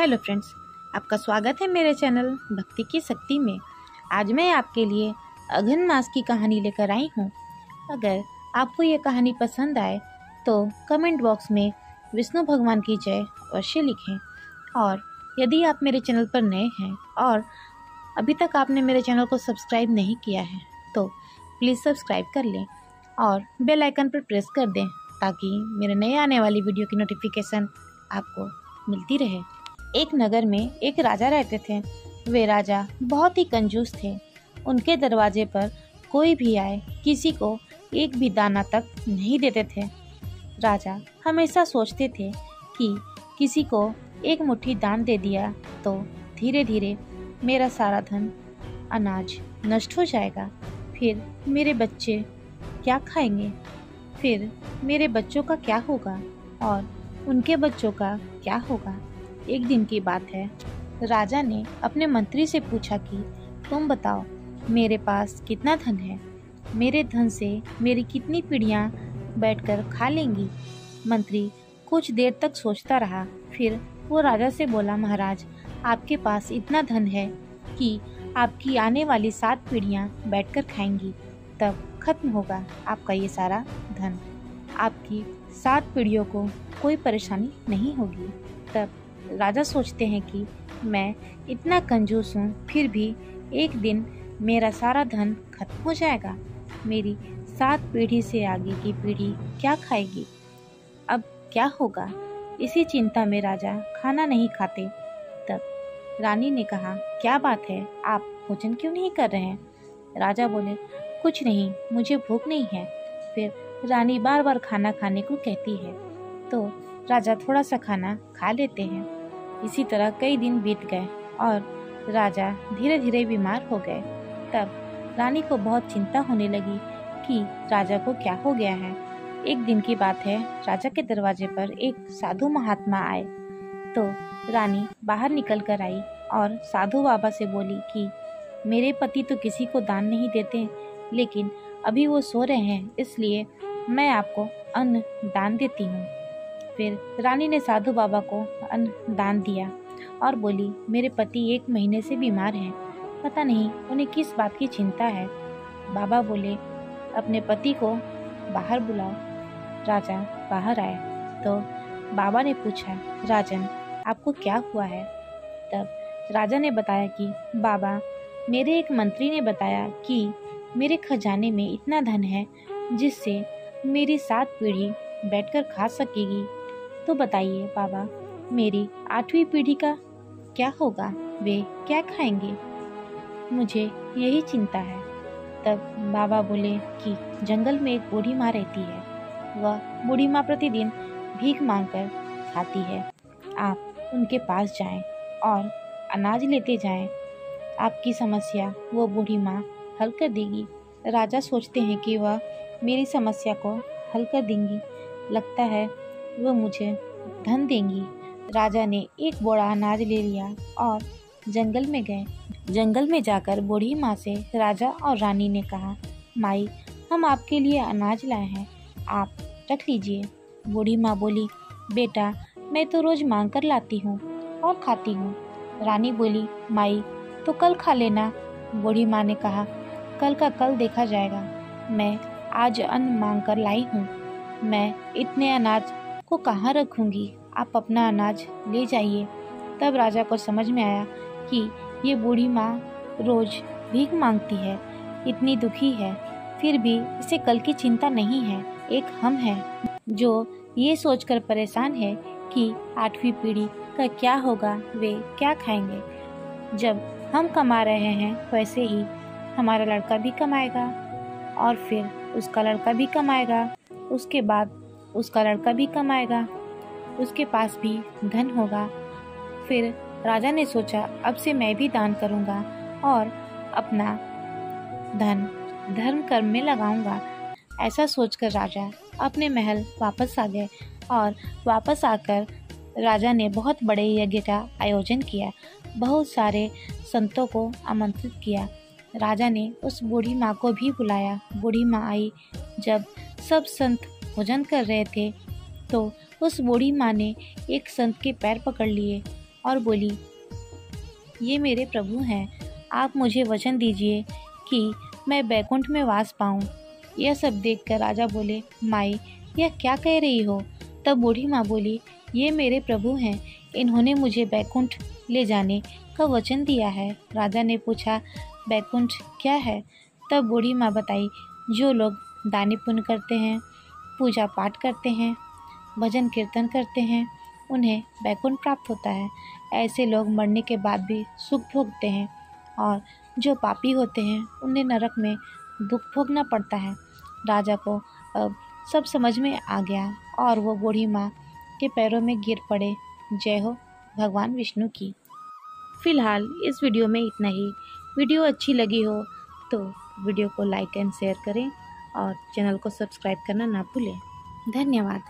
Hello friends, आपका स्वागत है मेरे चैनल भक्ति की शक्ति में। आज मैं आपके लिए अघन मास की कहानी लेकर आई हूँ। अगर आपको ये कहानी पसंद आए तो कमेंट बॉक्स में विष्णु भगवान की जय अवश्य लिखें। और यदि आप मेरे चैनल पर नए हैं और अभी तक आपने मेरे चैनल को सब्सक्राइब नहीं किया है तो प्लीज़ सब्सक्राइब कर लें और बेल आइकन पर प्रेस कर दें ताकि मेरे नए आने वाली वीडियो की नोटिफिकेशन आपको मिलती रहे। एक नगर में एक राजा रहते थे। वे राजा बहुत ही कंजूस थे। उनके दरवाजे पर कोई भी आए किसी को एक भी दाना तक नहीं देते थे। राजा हमेशा सोचते थे कि किसी को एक मुट्ठी दान दे दिया तो धीरे धीरे मेरा सारा धन अनाज नष्ट हो जाएगा। फिर मेरे बच्चे क्या खाएंगे? फिर मेरे बच्चों का क्या होगा और उनके बच्चों का क्या होगा? एक दिन की बात है, राजा ने अपने मंत्री से पूछा कि तुम बताओ मेरे पास कितना धन है? मेरे धन से मेरी कितनी पीढ़ियां बैठकर खा लेंगी? मंत्री कुछ देर तक सोचता रहा। फिर वो राजा से बोला, महाराज, आपके पास इतना धन है कि आपकी आने वाली 7 पीढ़ियां बैठकर खाएंगी, तब खत्म होगा आपका ये सारा धन। आपकी 7 पीढ़ियों को कोई परेशानी नहीं होगी। तब राजा सोचते हैं कि मैं इतना कंजूस हूँ, फिर भी एक दिन मेरा सारा धन खत्म हो जाएगा। मेरी 7 पीढ़ी से आगे की पीढ़ी क्या खाएगी? अब क्या होगा? इसी चिंता में राजा खाना नहीं खाते। तब रानी ने कहा, क्या बात है, आप भोजन क्यों नहीं कर रहे हैं? राजा बोले, कुछ नहीं, मुझे भूख नहीं है। फिर रानी बार बार खाना खाने को कहती है तो राजा थोड़ा सा खाना खा लेते हैं। इसी तरह कई दिन बीत गए और राजा धीरे धीरे बीमार हो गए। तब रानी को बहुत चिंता होने लगी कि राजा को क्या हो गया है। एक दिन की बात है, राजा के दरवाजे पर एक साधु महात्मा आए तो रानी बाहर निकल कर आई और साधु बाबा से बोली कि मेरे पति तो किसी को दान नहीं देते, लेकिन अभी वो सो रहे हैं, इसलिए मैं आपको अन्न दान देती हूँ। फिर रानी ने साधु बाबा को अन्न दान दिया और बोली, मेरे पति 1 महीने से बीमार हैं, पता नहीं उन्हें किस बात की चिंता है। बाबा बोले, अपने पति को बाहर बुलाओ। राजा बाहर आए तो बाबा ने पूछा, राजन, आपको क्या हुआ है? तब राजा ने बताया कि बाबा, मेरे एक मंत्री ने बताया कि मेरे खजाने में इतना धन है जिससे मेरी 7 पीढ़ी बैठकर खा सकेगी। तो बताइए बाबा, मेरी 8वीं पीढ़ी का क्या होगा? वे क्या खाएंगे? मुझे यही चिंता है। तब बाबा बोले कि जंगल में एक बूढ़ी माँ रहती है। वह बूढ़ी माँ प्रतिदिन भीख मांगकर खाती है। आप उनके पास जाएं और अनाज लेते जाएं। आपकी समस्या वो बूढ़ी माँ हल कर देगी। राजा सोचते हैं कि वह मेरी समस्या को हल कर देंगी। लगता है वह मुझे धन देंगी। राजा ने एक बोरा अनाज ले लिया और जंगल में गए। जंगल में जाकर बूढ़ी माँ से राजा और रानी ने कहा, माई, हम आपके लिए अनाज लाए हैं, आप रख लीजिए। बूढ़ी माँ बोली, बेटा, मैं तो रोज मांग कर लाती हूँ और खाती हूँ। रानी बोली, माई, तो कल खा लेना। बूढ़ी माँ ने कहा, कल का कल देखा जाएगा, मैं आज अन्न मांग कर लाई हूँ। मैं इतने अनाज को कहाँ रखूँगी? आप अपना अनाज ले जाइए। तब राजा को समझ में आया कि ये बूढ़ी माँ रोज भीख मांगती है, इतनी दुखी है, फिर भी इसे कल की चिंता नहीं है। एक हम हैं जो ये सोचकर परेशान है कि 8वीं पीढ़ी का क्या होगा, वे क्या खाएंगे। जब हम कमा रहे हैं वैसे ही हमारा लड़का भी कमाएगा और फिर उसका लड़का भी कमाएगा, उसके बाद उसका लड़का भी कमाएगा, उसके पास भी धन होगा। फिर राजा ने सोचा, अब से मैं भी दान करूंगा और अपना धन धर्म कर्म में लगाऊंगा। ऐसा सोचकर राजा अपने महल वापस आ गए और वापस आकर राजा ने बहुत बड़े यज्ञ का आयोजन किया। बहुत सारे संतों को आमंत्रित किया। राजा ने उस बूढ़ी माँ को भी बुलाया। बूढ़ी माँ आई। जब सब संत भोजन कर रहे थे तो उस बूढ़ी माँ ने एक संत के पैर पकड़ लिए और बोली, ये मेरे प्रभु हैं, आप मुझे वचन दीजिए कि मैं बैकुंठ में वास पाऊँ। यह सब देखकर राजा बोले, माई यह क्या कह रही हो? तब बूढ़ी माँ बोली, ये मेरे प्रभु हैं, इन्होंने मुझे बैकुंठ ले जाने का वचन दिया है। राजा ने पूछा, बैकुंठ क्या है? तब बूढ़ी माँ बताई, जो लोग दान पुण्य करते हैं, पूजा पाठ करते हैं, भजन कीर्तन करते हैं, उन्हें बैकुंठ प्राप्त होता है। ऐसे लोग मरने के बाद भी सुख भोगते हैं और जो पापी होते हैं उन्हें नरक में दुख भोगना पड़ता है। राजा को अब सब समझ में आ गया और वो बूढ़ी माँ के पैरों में गिर पड़े। जय हो भगवान विष्णु की। फिलहाल इस वीडियो में इतना ही। वीडियो अच्छी लगी हो तो वीडियो को लाइक एंड शेयर करें और चैनल को सब्सक्राइब करना ना भूलें। धन्यवाद।